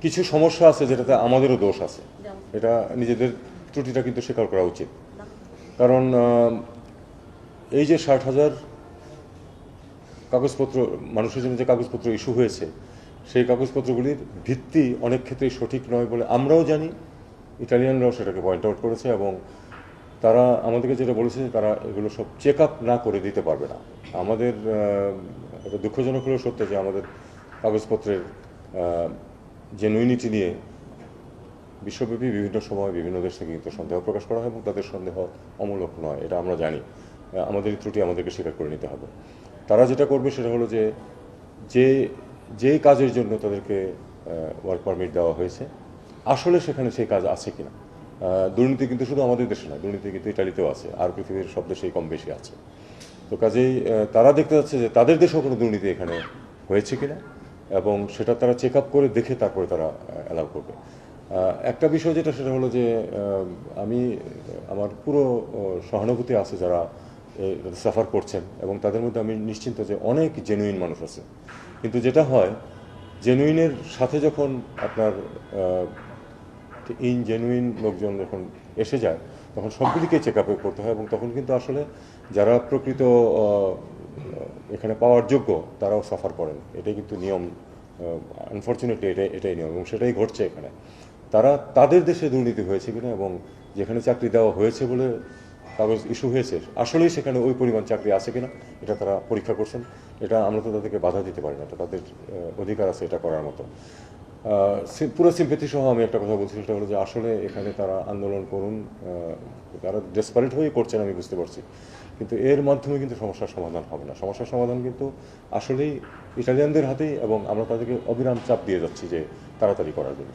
কিছু সমস্যা আছে যেটাতে আমাদেরও দোষ আছে, এটা নিজেদের ত্রুটিটা কিন্তু স্বীকার করা উচিত। কারণ এই যে 60,000 কাগজপত্র, মানুষের জন্য যে কাগজপত্র ইস্যু হয়েছে, সেই কাগজপত্রগুলির ভিত্তি অনেক ক্ষেত্রেই সঠিক নয় বলে আমরাও জানি, ইটালিয়ানরাও সেটাকে পয়েন্ট আউট করেছে, এবং তারা আমাদেরকে যেটা বলেছে তারা এগুলো সব চেক আপ না করে দিতে পারবে না। আমাদের এটা দুঃখজনক হলেও সত্য যে আমাদের কাগজপত্রের জেনুইনিটি নিয়ে বিশ্বব্যাপী বিভিন্ন সময় বিভিন্ন দেশ থেকে কিন্তু সন্দেহ প্রকাশ করা হয়, এবং তাদের সন্দেহ অমূলক নয়, এটা আমরা জানি। আমাদের ত্রুটি আমাদেরকে স্বীকার করে নিতে হবে। তারা যেটা করবে সেটা হলো যে যে কাজের জন্য তাদেরকে ওয়ার্ক পারমিট দেওয়া হয়েছে আসলে সেখানে সেই কাজ আছে কিনা। দুর্নীতি কিন্তু শুধু আমাদের দেশে নয়, দুর্নীতি কিন্তু ইটালিতেও আছে, আর পৃথিবীর সব দেশেই কম বেশি আছে। তো কাজেই তারা দেখতে যাচ্ছে যে তাদের দেশেও কোনো দুর্নীতি এখানে হয়েছে কিনা, এবং সেটা তারা চেক আপ করে দেখে তারপরে তারা অ্যালাউ করবে। একটা বিষয় যেটা সেটা হলো যে আমি আমার পুরো সহানুভূতি আছে যারা সাফার করছেন, এবং তাদের মধ্যে আমি নিশ্চিন্ত যে অনেক জেনুইন মানুষ আছে। কিন্তু যেটা হয়, জেনুইনের সাথে যখন আপনার ইনজেনুইন লোকজন যখন এসে যায়, তখন সবগুলিকে চেক আপ করতে হয়, এবং তখন কিন্তু আসলে যারা প্রকৃত এখানে পাওয়ার যোগ্য তারাও সাফার করেন। এটাই কিন্তু নিয়ম, আনফর্চুনেটলি এটাই নিয়ম, এবং সেটাই ঘটছে এখানে। তারা তাদের দেশে দুর্নীতি হয়েছে কিনা, এবং যেখানে চাকরি দেওয়া হয়েছে বলে কাগজ ইস্যু হয়েছে আসলেই সেখানে ওই পরিমাণ চাকরি আছে কিনা এটা তারা পরীক্ষা করছেন। এটা আমরা তো তাদেরকে বাধা দিতে পারি না, এটা তাদের অধিকার আছে এটা করার মতো। পুরো সিম্পেথি সহ আমি একটা কথা বলছি, সেটা হলো যে আসলে এখানে তারা আন্দোলন করুন, তারা ডেসপারেট হয়েই করছেন আমি বুঝতে পারছি, কিন্তু এর মাধ্যমে কিন্তু সমস্যার সমাধান হবে না। সমস্যার সমাধান কিন্তু আসলেই ইটালিয়ানদের হাতেই, এবং আমরা তাদেরকে অবিরাম চাপ দিয়ে যাচ্ছি যে তাড়াতাড়ি করার জন্য।